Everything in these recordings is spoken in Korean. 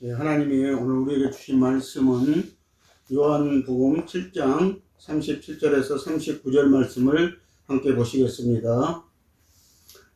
네, 하나님이 오늘 우리에게 주신 말씀은 요한복음 7장 37절에서 39절 말씀을 함께 보시겠습니다.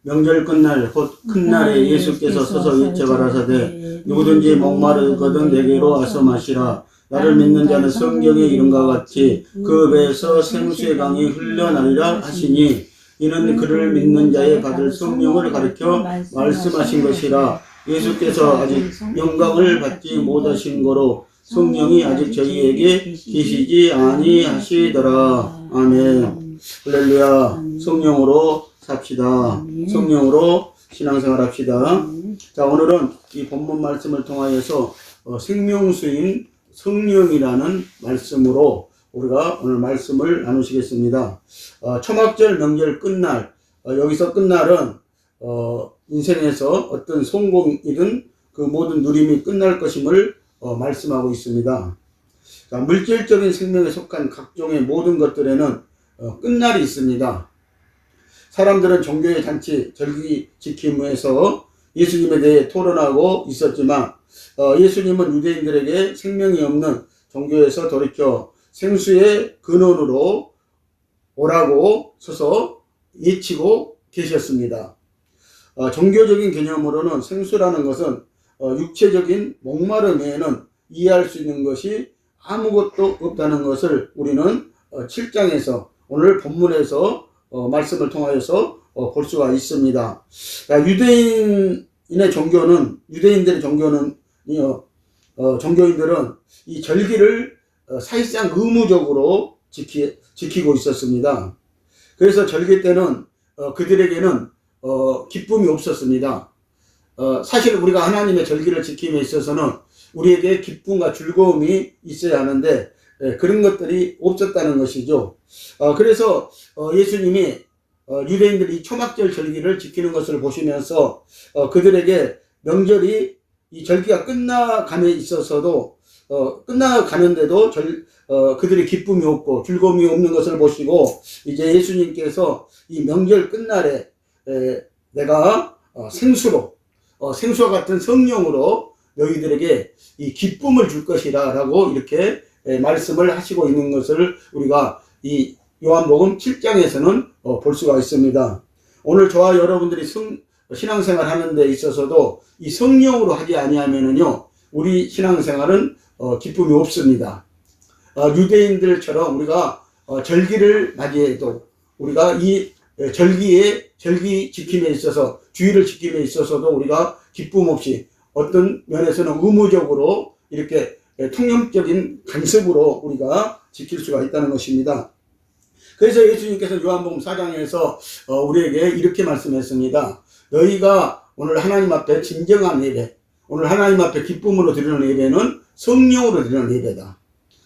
명절 끝날 곧 큰 날에 예수께서 서서 일체 가라사대 누구든지 목마르거든 내게로 와서 마시라. 나를 믿는 자는 성경에 이름과 같이 그 배에서 생수의 강이 흘러나리라 하시니 이는 그를 믿는 자의 받을 성령을 가리켜 말씀하신 것이라. 예수께서 아직 영광을 받지 못하신 거로 성령이 아직 저희에게 계시지 아니하시더라. 아멘. 할렐루야. 성령으로 삽시다. 성령으로 신앙생활 합시다. 자, 오늘은 이 본문 말씀을 통하여서 생명수인 성령이라는 말씀으로 우리가 오늘 말씀을 나누시겠습니다. 초막절 명절 끝날, 여기서 끝날은 인생에서 어떤 성공이든 그 모든 누림이 끝날 것임을 말씀하고 있습니다. 자, 물질적인 생명에 속한 각종의 모든 것들에는 끝날이 있습니다. 사람들은 종교의 잔치, 절기 지킴에서 예수님에 대해 토론하고 있었지만 예수님은 유대인들에게 생명이 없는 종교에서 돌이켜 생수의 근원으로 오라고 서서 외치고 계셨습니다. 종교적인 개념으로는 생수라는 것은 육체적인 목마름 외에는 이해할 수 있는 것이 아무것도 없다는 것을 우리는 7장에서 오늘 본문에서 말씀을 통하여서 볼 수가 있습니다. 유대인들의 종교는 종교인들은 이 절기를 사실상 의무적으로 지키고 있었습니다. 그래서 절기 때는 그들에게는 기쁨이 없었습니다. 사실 우리가 하나님의 절기를 지킴에 있어서는 우리에게 기쁨과 즐거움이 있어야 하는데 그런 것들이 없었다는 것이죠. 그래서 예수님이 유대인들이 이 초막절 절기를 지키는 것을 보시면서 그들에게 명절이 이 절기가 끝나감에 있어서도 끝나가는데도 그들이 기쁨이 없고 즐거움이 없는 것을 보시고 이제 예수님께서 이 명절 끝날에 내가 생수와 같은 성령으로 너희들에게 이 기쁨을 줄 것이라 라고 이렇게 말씀을 하시고 있는 것을 우리가 이 요한복음 7장에서는 볼 수가 있습니다. 오늘 저와 여러분들이 신앙생활 하는 데 있어서도 이 성령으로 하지 아니하면은요 우리 신앙생활은 기쁨이 없습니다. 유대인들처럼 우리가 절기를 맞이해도 우리가 이 절기 지킴에 있어서 주의를 지킴에 있어서도 우리가 기쁨 없이 어떤 면에서는 의무적으로 이렇게 통념적인 간섭으로 우리가 지킬 수가 있다는 것입니다. 그래서 예수님께서 요한복음 4장에서 우리에게 이렇게 말씀했습니다. 너희가 오늘 하나님 앞에 진정한 예배, 오늘 하나님 앞에 기쁨으로 드리는 예배는 성령으로 드리는 예배다.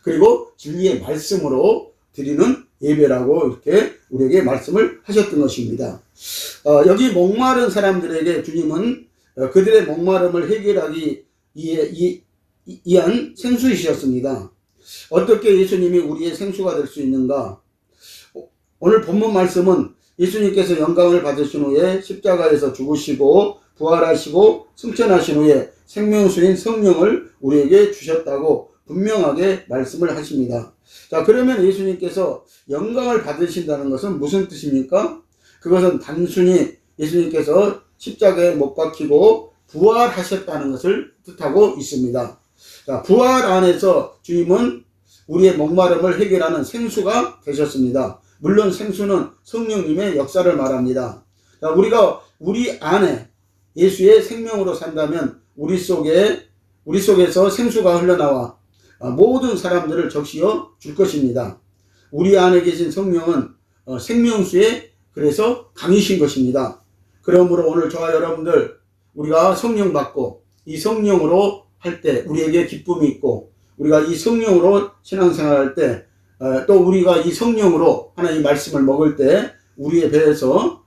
그리고 진리의 말씀으로 드리는 예배라고 이렇게 우리에게 말씀을 하셨던 것입니다. 여기 목마른 사람들에게 주님은 그들의 목마름을 해결하기 위한 생수이셨습니다. 어떻게 예수님이 우리의 생수가 될 수 있는가? 오늘 본문 말씀은 예수님께서 영광을 받으신 후에 십자가에서 죽으시고 부활하시고 승천하신 후에 생명수인 성령을 우리에게 주셨다고 분명하게 말씀을 하십니다. 자, 그러면 예수님께서 영광을 받으신다는 것은 무슨 뜻입니까? 그것은 단순히 예수님께서 십자가에 못 박히고 부활하셨다는 것을 뜻하고 있습니다. 자, 부활 안에서 주님은 우리의 목마름을 해결하는 생수가 되셨습니다. 물론 생수는 성령님의 역사를 말합니다. 자, 우리가 우리 안에 예수의 생명으로 산다면 우리 속에서 생수가 흘러나와 모든 사람들을 적시어 줄 것입니다. 우리 안에 계신 성령은 생명수의 그래서 강이신 것입니다. 그러므로 오늘 저와 여러분들 우리가 성령 받고 이 성령으로 할 때 우리에게 기쁨이 있고 우리가 이 성령으로 신앙생활 할 때 또 우리가 이 성령으로 하나님 말씀을 먹을 때 우리의 배에서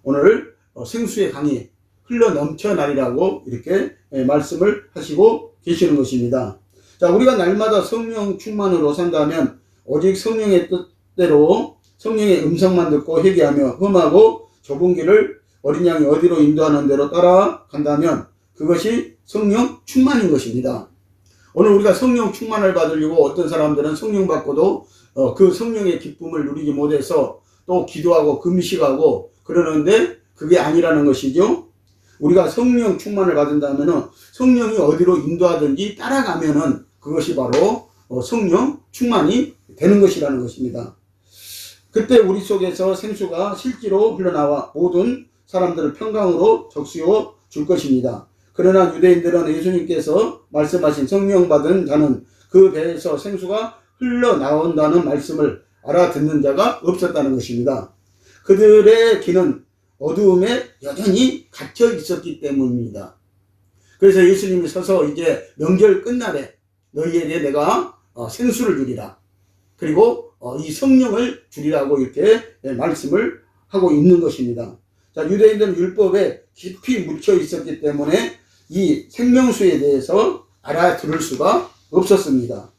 오늘 생수의 강이 흘러 넘쳐나리라고 이렇게 말씀을 하시고 계시는 것입니다. 자, 우리가 날마다 성령 충만으로 산다면 오직 성령의 뜻대로 성령의 음성만 듣고 회개하며 험하고 좁은 길을 어린 양이 어디로 인도하는 대로 따라간다면 그것이 성령 충만인 것입니다. 오늘 우리가 성령 충만을 받으려고 어떤 사람들은 성령 받고도 그 성령의 기쁨을 누리지 못해서 또 기도하고 금식하고 그러는데 그게 아니라는 것이죠. 우리가 성령 충만을 받은다면 성령이 어디로 인도하든지 따라가면은 그것이 바로 성령 충만이 되는 것이라는 것입니다. 그때 우리 속에서 생수가 실제로 흘러나와 모든 사람들을 평강으로 적시어 줄 것입니다. 그러나 유대인들은 예수님께서 말씀하신 성령 받은 자는 그 배에서 생수가 흘러나온다는 말씀을 알아듣는 자가 없었다는 것입니다. 그들의 귀는 어두움에 여전히 갇혀 있었기 때문입니다. 그래서 예수님이 서서 이제 명절 끝날에 너희에게 내가 생수를 주리라. 그리고 이 성령을 주리라고 이렇게 말씀을 하고 있는 것입니다. 자, 유대인들은 율법에 깊이 묻혀 있었기 때문에 이 생명수에 대해서 알아들을 수가 없었습니다.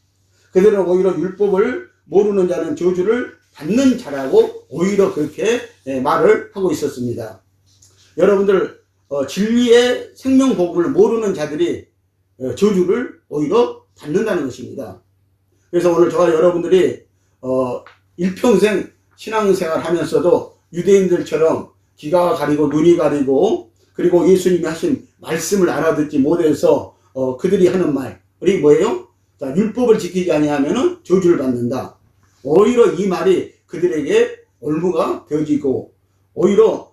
그들은 오히려 율법을 모르는 자는 저주를 받는 자라고 오히려 그렇게 말을 하고 있었습니다. 여러분들 진리의 생명복음을 모르는 자들이 저주를 오히려 받는다는 것입니다. 그래서 오늘 저와 여러분들이 일평생 신앙생활 하면서도 유대인들처럼 귀가 가리고 눈이 가리고 그리고 예수님이 하신 말씀을 알아듣지 못해서 그들이 하는 말이 뭐예요? 자, 율법을 지키지 아니하면 저주를 받는다. 오히려 이 말이 그들에게 올무가 되어지고 오히려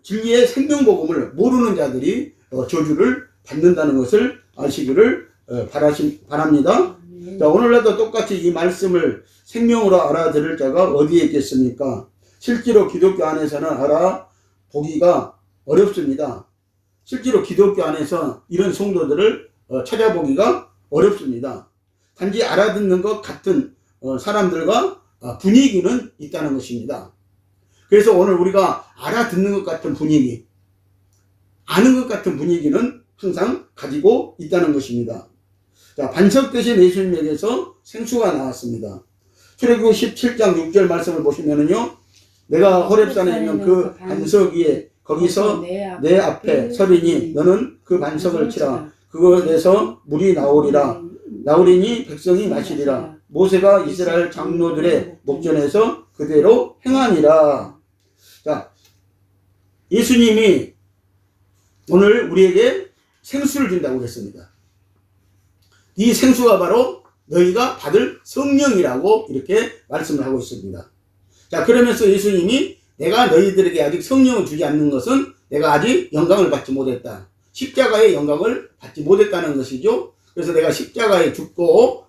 진리의 생명복음을 모르는 자들이 저주를 받는다는 것을 아시기를 바랍니다. 자, 오늘날도 똑같이 이 말씀을 생명으로 알아들을 자가 어디에 있겠습니까? 실제로 기독교 안에서는 알아보기가 어렵습니다. 실제로 기독교 안에서 이런 성도들을 찾아보기가 어렵습니다. 단지 알아듣는 것 같은 사람들과 분위기는 있다는 것입니다. 그래서 오늘 우리가 알아듣는 것 같은 분위기, 아는 것 같은 분위기는 항상 가지고 있다는 것입니다. 자, 반석 대신 예수님에게서 생수가 나왔습니다. 출애굽기 17장 6절 말씀을 보시면은요, 내가 호렙산에 있는 그 반석 위에 거기서 내 앞에 서리니 너는 그 반석을 치라. 그것에서 물이 나오리니 백성이 마시리라. 모세가 이스라엘 장로들의 목전에서 그대로 행하니라. 자, 예수님이 오늘 우리에게 생수를 준다고 그랬습니다. 이 생수가 바로 너희가 받을 성령이라고 이렇게 말씀을 하고 있습니다. 자, 그러면서 예수님이 내가 너희들에게 아직 성령을 주지 않는 것은 내가 아직 영광을 받지 못했다. 십자가의 영광을 받지 못했다는 것이죠. 그래서 내가 십자가에 죽고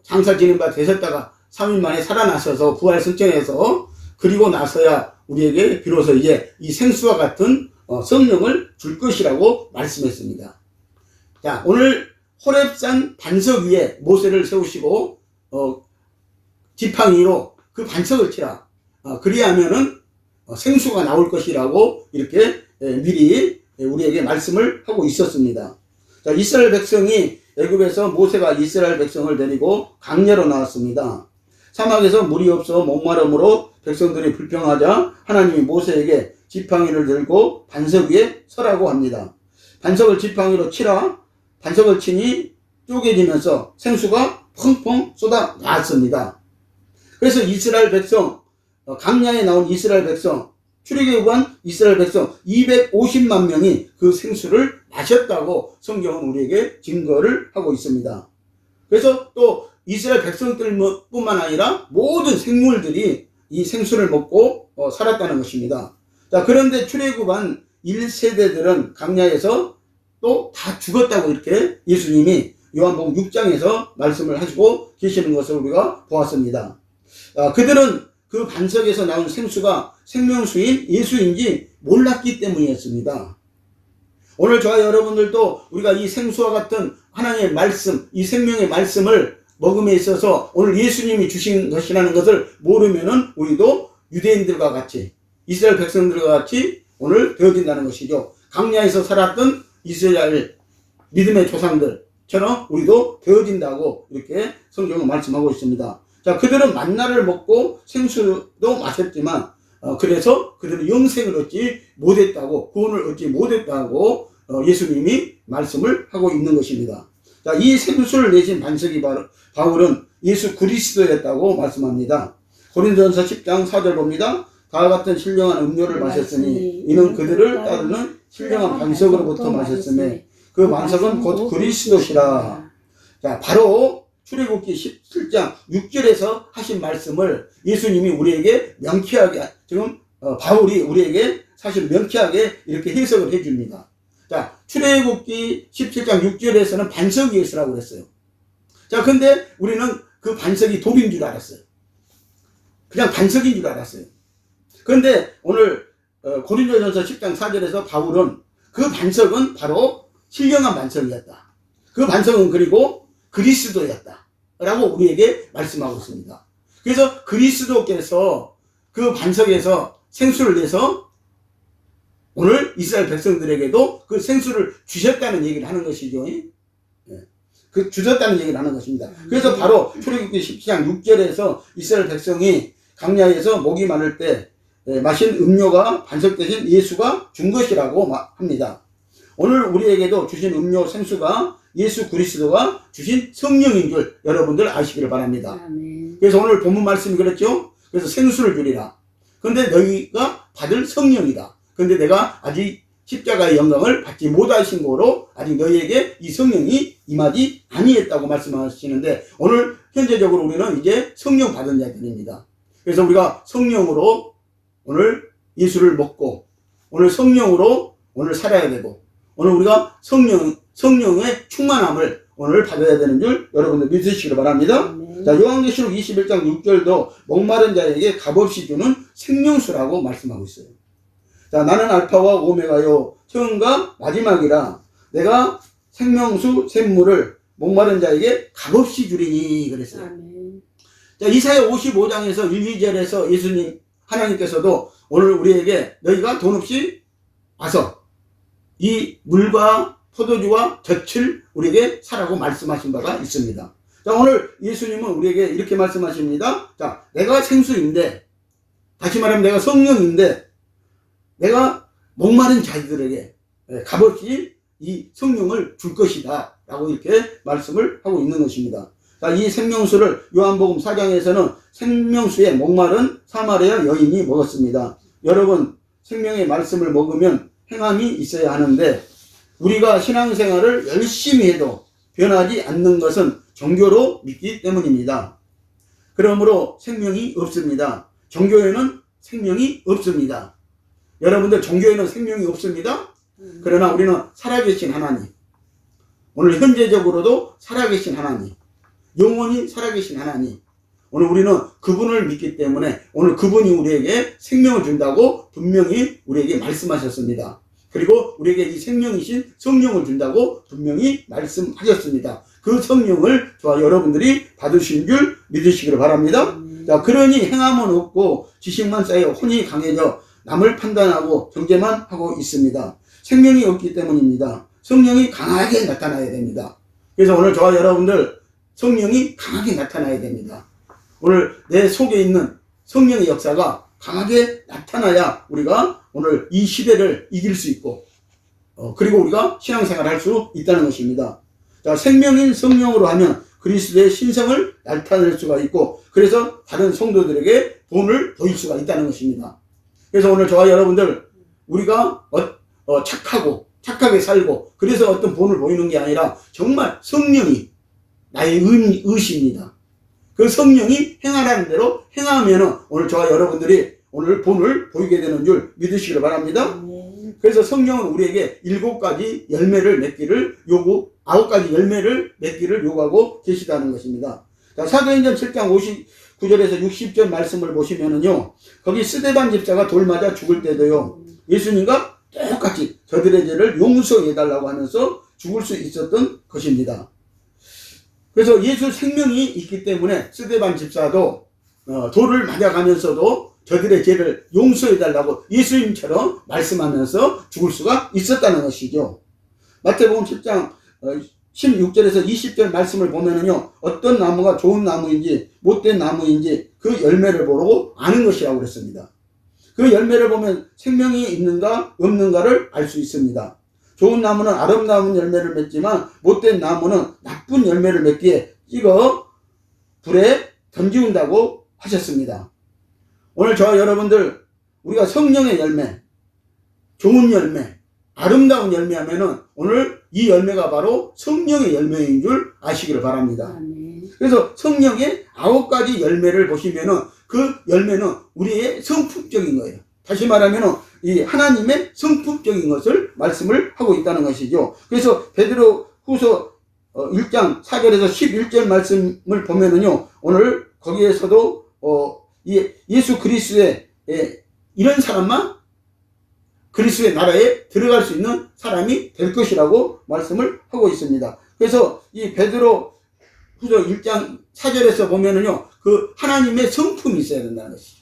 장사 지는 바 되셨다가 3일 만에 살아나셔서 부활 승천해서 그리고 나서야 우리에게 비로소 이제 이 생수와 같은 성령을 줄 것이라고 말씀했습니다. 자, 오늘 호렙산 반석 위에 모세를 세우시고 지팡이로 그 반석을 치라. 그리하면은 생수가 나올 것이라고 이렇게 미리 우리에게 말씀을 하고 있었습니다. 자, 이스라엘 백성이 애굽에서 모세가 이스라엘 백성을 데리고 광야로 나왔습니다. 사막에서 물이 없어 목마름으로 백성들이 불평하자 하나님이 모세에게 지팡이를 들고 반석 위에 서라고 합니다. 반석을 지팡이로 치라. 반석을 치니 쪼개지면서 생수가 펑펑 쏟아 나왔습니다. 그래서 이스라엘 백성, 광야에 나온 이스라엘 백성, 출애굽한 이스라엘 백성 250만 명이 그 생수를 마셨다고 성경은 우리에게 증거를 하고 있습니다. 그래서 또 이스라엘 백성들뿐만 아니라 모든 생물들이 이 생수를 먹고 살았다는 것입니다. 자, 그런데 출애굽한 1세대들은 광야에서 또 다 죽었다고 이렇게 예수님이 요한복음 6장에서 말씀을 하시고 계시는 것을 우리가 보았습니다. 그들은 그 반석에서 나온 생수가 생명수인 예수인지 몰랐기 때문이었습니다. 오늘 저와 여러분들도 우리가 이 생수와 같은 하나님의 말씀, 이 생명의 말씀을 먹음에 있어서 오늘 예수님이 주신 것이라는 것을 모르면은 우리도 유대인들과 같이 이스라엘 백성들과 같이 오늘 되어진다는 것이죠. 광야에서 살았던 이스라엘 믿음의 조상들처럼 우리도 되어진다고 이렇게 성경은 말씀하고 있습니다. 자, 그들은 만나를 먹고 생수도 마셨지만 그래서 그들은 영생을 얻지 못했다고, 구원을 얻지 못했다고 예수님이 말씀을 하고 있는 것입니다. 자, 이 생수를 내신 반석이 바울은 예수 그리스도였다고 말씀합니다. 고린도전서 10장 4절 봅니다. 다와 같은 신령한 음료를 마셨으니 이는 그들을 따르는 신령한 반석으로부터 마셨으며 그 반석은 곧 그리스도시라. 자, 바로 출애굽기 17장 6절에서 하신 말씀을 예수님이 우리에게 명쾌하게, 지금 바울이 우리에게 사실 명쾌하게 이렇게 해석을 해줍니다. 자, 출애굽기 17장 6절에서는 반석 예수라고 그랬어요. 자, 근데 우리는 그 반석이 돌인 줄 알았어요. 그냥 반석인 줄 알았어요. 그런데 오늘 고린도전서 10장 4절에서 바울은 그 반석은 바로 신령한 반석이었다. 그 반석은 그리고 그리스도였다 라고 우리에게 말씀하고 있습니다. 그래서 그리스도께서 그 반석에서 생수를 내서 오늘 이스라엘 백성들에게도 그 생수를 주셨다는 얘기를 하는 것이죠. 그 주셨다는 얘기를 하는 것입니다. 그래서 바로 출애굽기 17장 6절에서 이스라엘 백성이 광야에서 목이 마를 때 마신 음료가 반석 대신 예수가 준 것이라고 합니다. 오늘 우리에게도 주신 음료 생수가 예수 그리스도가 주신 성령인 줄 여러분들 아시기를 바랍니다. 아멘. 그래서 오늘 본문 말씀이 그랬죠. 그래서 생수를 주리라. 그런데 너희가 받을 성령이다. 그런데 내가 아직 십자가의 영광을 받지 못하신 거로 아직 너희에게 이 성령이 임하지 아니했다고 말씀하시는데 오늘 현재적으로 우리는 이제 성령 받은 자들입니다. 그래서 우리가 성령으로 오늘 예수를 먹고 오늘 성령으로 오늘 살아야 되고 오늘 우리가 성령의 충만함을 오늘 받아야 되는 줄 여러분들 믿으시기를 바랍니다. 자, 요한계시록 21장 6절도 목마른 자에게 값없이 주는 생명수라고 말씀하고 있어요. 자, 나는 알파와 오메가요 처음과 마지막이라 내가 생명수 샘물을 목마른 자에게 값없이 주리니 그랬어요. 아멘. 자, 이사야 55장에서 1, 2절에서 예수님 하나님께서도 오늘 우리에게 너희가 돈 없이 와서 이 물과 포도주와 젖을 우리에게 사라고 말씀하신 바가 있습니다. 자, 오늘 예수님은 우리에게 이렇게 말씀하십니다. 자, 내가 생수인데, 다시 말하면 내가 성령인데, 내가 목마른 자들에게 값없이 이 성령을 줄 것이다 라고 이렇게 말씀을 하고 있는 것입니다. 자, 이 생명수를 요한복음 4장에서는 생명수에 목마른 사마리아 여인이 먹었습니다. 여러분, 생명의 말씀을 먹으면 행함이 있어야 하는데 우리가 신앙생활을 열심히 해도 변하지 않는 것은 종교로 믿기 때문입니다. 그러므로 생명이 없습니다. 종교에는 생명이 없습니다. 여러분들 종교에는 생명이 없습니다. 그러나 우리는 살아계신 하나님, 오늘 현재적으로도 살아계신 하나님, 영원히 살아계신 하나님, 오늘 우리는 그분을 믿기 때문에 오늘 그분이 우리에게 생명을 준다고 분명히 우리에게 말씀하셨습니다. 그리고 우리에게 이 생명이신 성령을 준다고 분명히 말씀하셨습니다. 그 성령을 저와 여러분들이 받으신 줄 믿으시기를 바랍니다. 자, 그러니 행함은 없고 지식만 쌓여 혼이 강해져 남을 판단하고 정죄만 하고 있습니다. 생명이 없기 때문입니다. 성령이 강하게 나타나야 됩니다. 그래서 오늘 저와 여러분들 성령이 강하게 나타나야 됩니다. 오늘 내 속에 있는 성령의 역사가 강하게 나타나야 우리가 오늘 이 시대를 이길 수 있고 그리고 우리가 신앙생활을 할 수 있다는 것입니다. 자, 생명인 성령으로 하면 그리스도의 신성을 나타낼 수가 있고 그래서 다른 성도들에게 본을 보일 수가 있다는 것입니다. 그래서 오늘 저와 여러분들 우리가 착하게 살고 그래서 어떤 본을 보이는 게 아니라 정말 성령이 나의 의시입니다. 그 성령이 행하라는 대로 행하면 오늘 저와 여러분들이 오늘 본을 보이게 되는 줄 믿으시기를 바랍니다. 그래서 성령은 우리에게 7가지 열매를 맺기를 9가지 열매를 맺기를 요구하고 계시다는 것입니다. 자, 사도행전 7장 59절에서 60절 말씀을 보시면은요, 거기 스데반 집사가 돌 맞아 죽을 때도요, 예수님과 똑같이 저들의 죄를 용서해달라고 하면서 죽을 수 있었던 것입니다. 그래서 예수 생명이 있기 때문에 스데반 집사도 돌을 맞아가면서도 저들의 죄를 용서해달라고 예수님처럼 말씀하면서 죽을 수가 있었다는 것이죠. 마태복음 10장 16절에서 20절 말씀을 보면은요, 어떤 나무가 좋은 나무인지 못된 나무인지 그 열매를 보고 아는 것이라고 그랬습니다. 그 열매를 보면 생명이 있는가 없는가를 알 수 있습니다. 좋은 나무는 아름다운 열매를 맺지만 못된 나무는 나쁜 열매를 맺기에 찍어 불에 던지운다고 하셨습니다. 오늘 저와 여러분들 우리가 성령의 열매, 좋은 열매, 아름다운 열매 하면은 오늘 이 열매가 바로 성령의 열매인 줄 아시기를 바랍니다. 그래서 성령의 9가지 열매를 보시면은 그 열매는 우리의 성품적인 거예요. 다시 말하면은 이 하나님의 성품적인 것을 말씀을 하고 있다는 것이죠. 그래서 베드로 후서 1장 4절에서 11절 말씀을 보면은요, 오늘 거기에서도 예수 그리스도의 이런 사람만 그리스도의 나라에 들어갈 수 있는 사람이 될 것이라고 말씀을 하고 있습니다. 그래서 이 베드로 후서 1장 4절에서 보면은요, 그 하나님의 성품이 있어야 된다는 것이죠.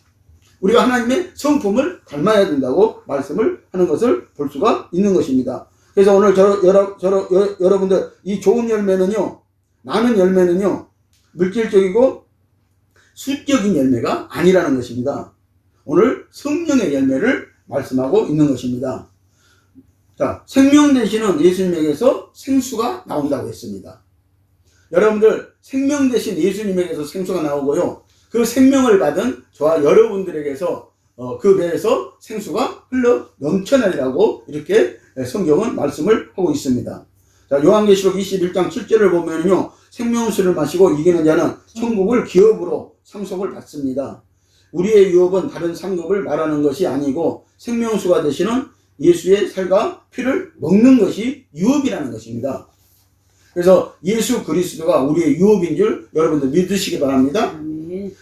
우리가 하나님의 성품을 닮아야 된다고 말씀을 하는 것을 볼 수가 있는 것입니다. 그래서 오늘 여러분들 이 좋은 열매는요, 많은 열매는요, 물질적이고 수적인 열매가 아니라는 것입니다. 오늘 성령의 열매를 말씀하고 있는 것입니다. 자, 생명 되시는 예수님에게서 생수가 나온다고 했습니다. 여러분들 생명 되신 예수님에게서 생수가 나오고요, 그 생명을 받은 저와 여러분들에게서 그 배에서 생수가 흘러 넘쳐나리라고 이렇게 성경은 말씀을 하고 있습니다. 자, 요한계시록 21장 7절을 보면요, 생명수를 마시고 이기는 자는 천국을 기업으로 상속을 받습니다. 우리의 유업은 다른 상급을 말하는 것이 아니고 생명수가 되시는 예수의 살과 피를 먹는 것이 유업이라는 것입니다. 그래서 예수 그리스도가 우리의 유업인 줄 여러분들 믿으시기 바랍니다.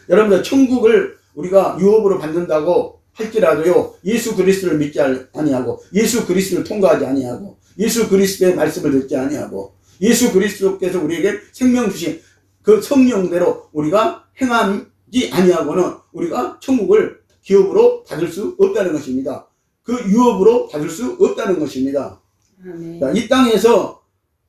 여러분들 천국을 우리가 유업으로 받는다고 할지라도요, 예수 그리스도를 믿지 아니하고 예수 그리스도를 통과하지 아니하고 예수 그리스도의 말씀을 듣지 아니하고 예수 그리스도께서 우리에게 생명 주신 그 성령대로 우리가 행하지 아니하고는 우리가 천국을 기업으로 받을 수 없다는 것입니다. 그 유업으로 받을 수 없다는 것입니다. 자, 이 땅에서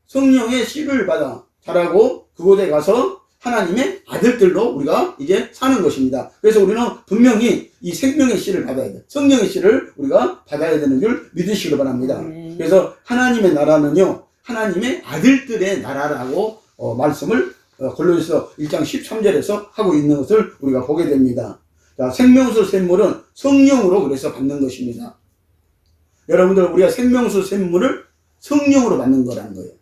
성령의 씨를 받아 자라고 그곳에 가서 하나님의 아들들로 우리가 이제 사는 것입니다. 그래서 우리는 분명히 이 생명의 씨를 받아야 돼. 성령의 씨를 우리가 받아야 되는 줄 믿으시기 바랍니다. 그래서 하나님의 나라는요, 하나님의 아들들의 나라라고 말씀을 골로새서 1장 13절에서 하고 있는 것을 우리가 보게 됩니다. 자, 생명수 샘물은 성령으로 그래서 받는 것입니다. 여러분들, 우리가 생명수 샘물을 성령으로 받는 거라는 거예요.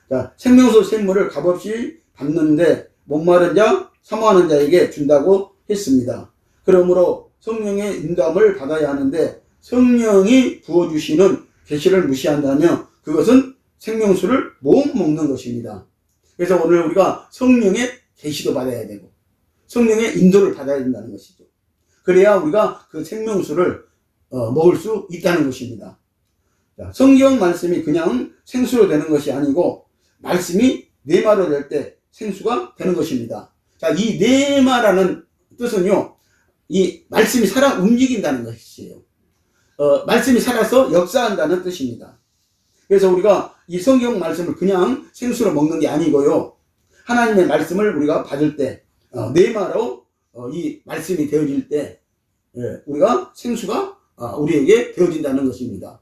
자, 생명수 샘물을 값없이 받는데 목마른 자, 사모하는 자에게 준다고 했습니다. 그러므로 성령의 인도함을 받아야 하는데 성령이 부어주시는 계시를 무시한다면 그것은 생명수를 못 먹는 것입니다. 그래서 오늘 우리가 성령의 계시도 받아야 되고 성령의 인도를 받아야 된다는 것이죠. 그래야 우리가 그 생명수를 먹을 수 있다는 것입니다. 자, 성경 말씀이 그냥 생수로 되는 것이 아니고 말씀이 네마로 될 때 생수가 되는 것입니다. 자, 이 네마라는 뜻은요, 이 말씀이 살아 움직인다는 것이에요. 말씀이 살아서 역사한다는 뜻입니다. 그래서 우리가 이 성경 말씀을 그냥 생수로 먹는 게 아니고요, 하나님의 말씀을 우리가 받을 때 네마로 이 말씀이 되어질 때 우리가 생수가 우리에게 되어진다는 것입니다.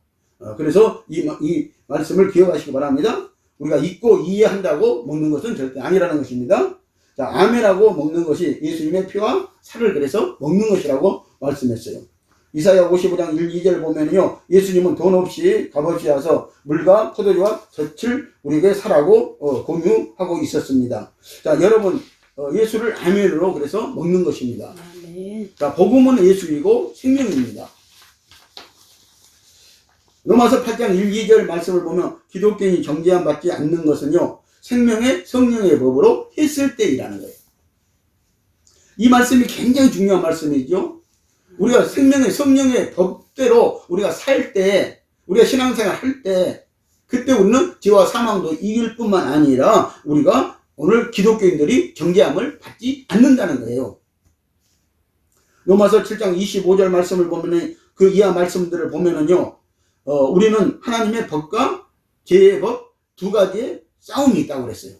그래서 이 말씀을 기억하시기 바랍니다. 우리가 잊고 이해한다고 먹는 것은 절대 아니라는 것입니다. 자, 아멘하고 먹는 것이 예수님의 피와 살을 그래서 먹는 것이라고 말씀했어요. 이사야 55장 1, 2절 보면요, 예수님은 돈 없이 값없이 와서 물과 포도주와 젖을 우리에게 사라고 공유하고 있었습니다. 자, 여러분, 예수를 아멘으로 그래서 먹는 것입니다. 자, 복음은 예수이고 생명입니다. 로마서 8장 1, 2절 말씀을 보면 기독교인이 정죄함 받지 않는 것은요, 생명의 성령의 법으로 했을 때이라는 거예요. 이 말씀이 굉장히 중요한 말씀이죠. 우리가 생명의 성령의 법대로 우리가 살 때, 우리가 신앙생활 할 때, 그때 우리는 죄와 사망도 이길 뿐만 아니라 우리가 오늘 기독교인들이 정죄함을 받지 않는다는 거예요. 로마서 7장 25절 말씀을 보면은 그 이하 말씀들을 보면은요, 우리는 하나님의 법과 죄의 법 두 가지의 싸움이 있다고 그랬어요.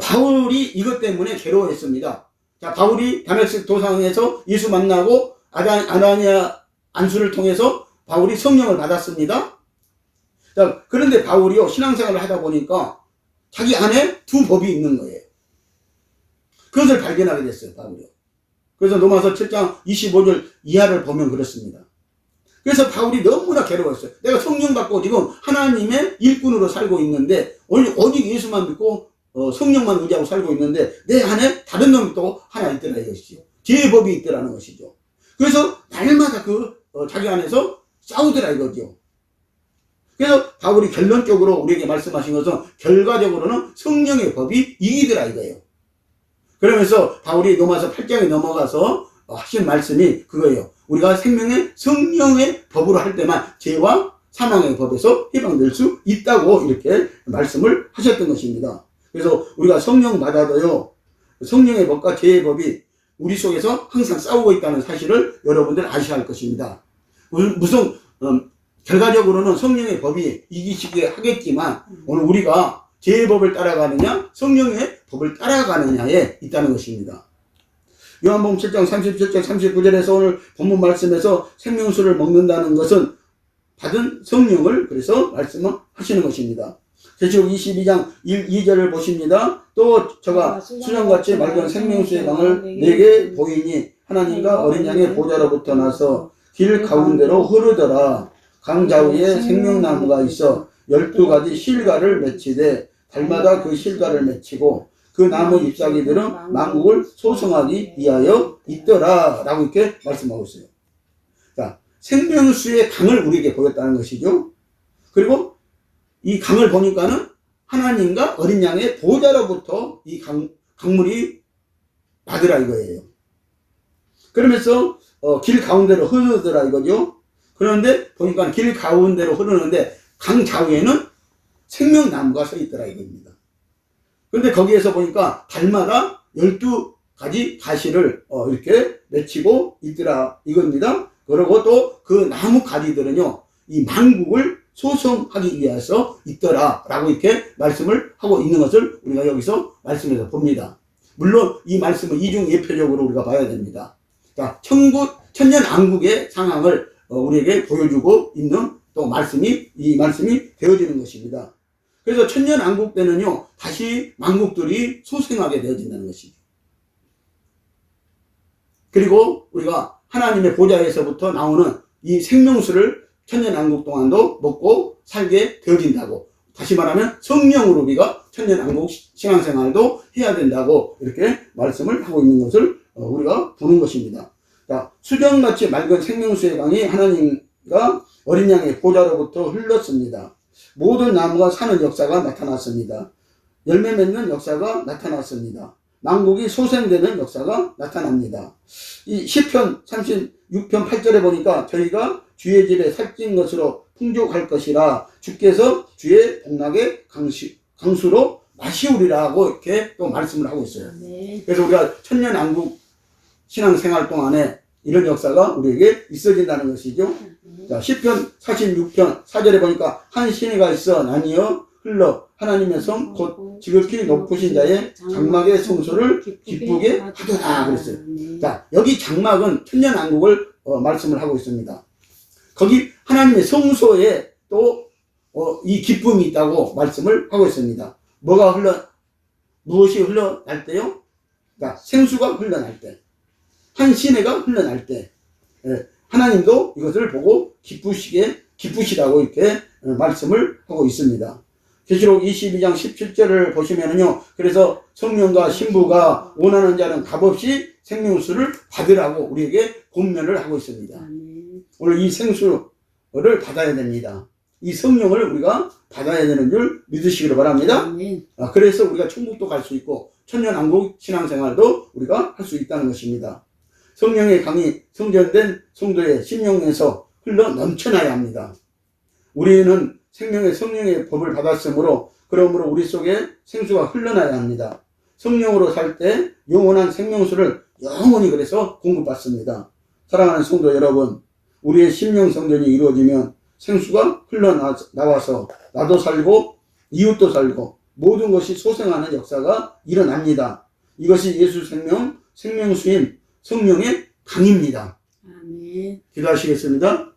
바울이 이것 때문에 괴로워했습니다. 자, 바울이 다메섹 도상에서 예수 만나고 아나니아 안수를 통해서 바울이 성령을 받았습니다. 자, 그런데 바울이요, 신앙생활을 하다 보니까 자기 안에 두 법이 있는 거예요. 그것을 발견하게 됐어요, 바울이요. 그래서 로마서 7장 25절 이하를 보면 그렇습니다. 그래서 바울이 너무나 괴로웠어요. 내가 성령 받고 지금 하나님의 일꾼으로 살고 있는데, 오직 예수만 믿고 성령만 의지하고 살고 있는데, 내 안에 다른 놈이 또 하나 있더라 이것이죠. 죄의 법이 있더라는 것이죠. 그래서 날마다 자기 안에서 싸우더라 이거죠. 그래서 바울이 결론적으로 우리에게 말씀하신 것은 결과적으로는 성령의 법이 이기더라 이거예요. 그러면서 바울이 로마서 8장에 넘어가서 하신 말씀이 그거예요. 우리가 성령의 법으로 할 때만 죄와 사망의 법에서 해방될 수 있다고 이렇게 말씀을 하셨던 것입니다. 그래서 우리가 성령 받아도요, 성령의 법과 죄의 법이 우리 속에서 항상 싸우고 있다는 사실을 여러분들 아셔야 할 것입니다. 무슨 결과적으로는 성령의 법이 이기시게 하겠지만 오늘 우리가 죄의 법을 따라가느냐 성령의 법을 따라가느냐에 있다는 것입니다. 요한복음 7장 37절 39절에서 오늘 본문 말씀에서 생명수를 먹는다는 것은 받은 성령을 그래서 말씀하시는 것입니다. 계시록 22장 1, 2절을 보십니다. 또 저가 수정같이 맑은 생명수의 강을 내게 보이니 하나님과 어린 양의 보좌로부터 나서 길 가운데로 흐르더라. 강 좌우에 생명나무가 있어 12가지 실과를 맺히되 달마다 그 실과를 맺히고 그 나무 잎사귀들은 만국을 소성하기 위하여 있더라 라고 이렇게 말씀하고 있어요. 자, 생명수의 강을 우리에게 보였다는 것이죠. 그리고 이 강을 보니까는 하나님과 어린 양의 보좌로부터 이 강물이 나더라 이거예요. 그러면서 길 가운데로 흐르더라 이거죠. 그런데 보니까 길 가운데로 흐르는데 강 좌우에는 생명나무가 서 있더라 이겁니다. 그런데 거기에서 보니까 달마다 12가지 가시를 이렇게 맺히고 있더라 이겁니다. 그리고 또 그 나무 가지들은요, 이 만국을 소성하기 위해서 있더라 라고 이렇게 말씀을 하고 있는 것을 우리가 여기서 말씀에서 봅니다. 물론 이 말씀은 이중 예표적으로 우리가 봐야 됩니다. 자, 천년왕국의 상황을 우리에게 보여주고 있는 또 이 말씀이 되어지는 것입니다. 그래서 천년왕국 때는요, 다시 만국들이 소생하게 되어진다는 것이죠. 그리고 우리가 하나님의 보좌에서부터 나오는 이 생명수를 천년왕국 동안도 먹고 살게 되어진다고. 다시 말하면 성령으로 우리가 천년왕국 신앙생활도 해야 된다고 이렇게 말씀을 하고 있는 것을 우리가 보는 것입니다. 자, 수정같이 맑은 생명수의 강이 하나님과 어린 양의 보좌로부터 흘렀습니다. 모든 나무가 사는 역사가 나타났습니다. 열매 맺는 역사가 나타났습니다. 만국이 소생되는 역사가 나타납니다. 이 시편 36편 8절에 보니까 저희가 주의 집에 살찐 것으로 풍족할 것이라 주께서 주의 복락의 강수로 마시우리라고 이렇게 또 말씀을 하고 있어요. 네. 그래서 우리가 천년왕국 신앙생활 동안에 이런 역사가 우리에게 있어진다는 것이죠. 자, 시편 46편 4절에 보니까 한 시내가 있어 나뉘어 흘러 하나님의 성 곧 지극히 높으신 자의 장막의 성소를 기쁘게 하더라 그랬어요. 자, 여기 장막은 천년왕국을 말씀을 하고 있습니다. 거기 하나님의 성소에 또 이 기쁨이 있다고 말씀을 하고 있습니다. 무엇이 흘러날 때요? 자, 생수가 흘러날 때, 한 시내가 흘러날 때, 하나님도 이것을 보고 기쁘시다고 이렇게 말씀을 하고 있습니다. 계시록 22장 17절을 보시면은요, 그래서 성령과 신부가 원하는 자는 값없이 생명수를 받으라고 우리에게 권면을 하고 있습니다. 오늘 이 생수를 받아야 됩니다. 이 성령을 우리가 받아야 되는 줄 믿으시기를 바랍니다. 그래서 우리가 천국도 갈 수 있고 천년왕국 신앙생활도 우리가 할 수 있다는 것입니다. 성령의 강이 성전된 성도의 심령에서 흘러 넘쳐나야 합니다. 우리는 성령의 법을 받았으므로 그러므로 우리 속에 생수가 흘러나야 합니다. 성령으로 살 때 영원한 생명수를 영원히 그래서 공급받습니다. 사랑하는 성도 여러분, 우리의 심령 성전이 이루어지면 생수가 흘러나와서 나도 살고 이웃도 살고 모든 것이 소생하는 역사가 일어납니다. 이것이 예수 생명수인 성령의 강입니다. 아멘. 기도하시겠습니다.